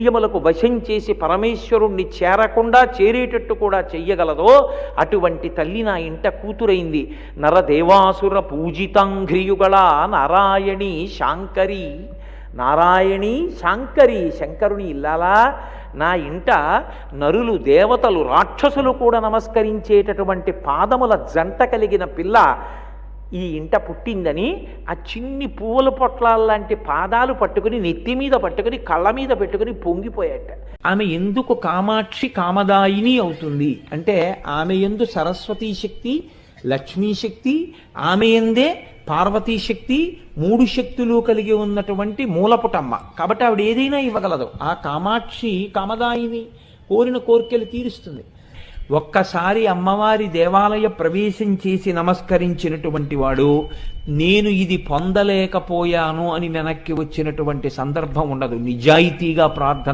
ఇంద్రియములకు వశం చేసి పరమేశ్వరుణ్ణి చేరకుండా చేరేటట్టు కూడా చెయ్యగలదో అటువంటి తల్లి నా ఇంట కూతురైంది. నరదేవాసుర పూజితాంఘ్రియుగళ నారాయణి శాంకరి. నారాయణి శాంకరి, శంకరుని ఇల్లాలా నా ఇంట నరులు, దేవతలు, రాక్షసులు కూడా నమస్కరించేటటువంటి పాదముల జంట కలిగిన పిల్ల ఈ ఇంట పుట్టిందని ఆ చిన్ని పువ్వుల పొట్లాల్లాంటి పాదాలు పట్టుకుని నెత్తి మీద పట్టుకుని కళ్ళ మీద పెట్టుకుని పొంగిపోయాట. ఆమె ఎందుకు కామాక్షి కామదాయిని అవుతుంది అంటే ఆమె యందు సరస్వతీ శక్తి, లక్ష్మీ శక్తి, ఆమె యందే పార్వతీ శక్తి, మూడు శక్తులు కలిగి ఉన్నటువంటి మూలపుటమ్మ. కాబట్టి ఆవిడ ఏదైనా ఇవ్వగలదు. ఆ కామాక్షి కామదాయిని, కోరిన కోరికలు తీరుస్తుంది. ఒక్కసారి అమ్మవారి దేవాలయ ప్రవేశం చేసి నమస్కరించినటువంటి వాడు నేను ఇది పొందలేకపోయాను అని వెనక్కి వచ్చినటువంటి సందర్భం ఉండదు. నిజాయితీగా ప్రార్థన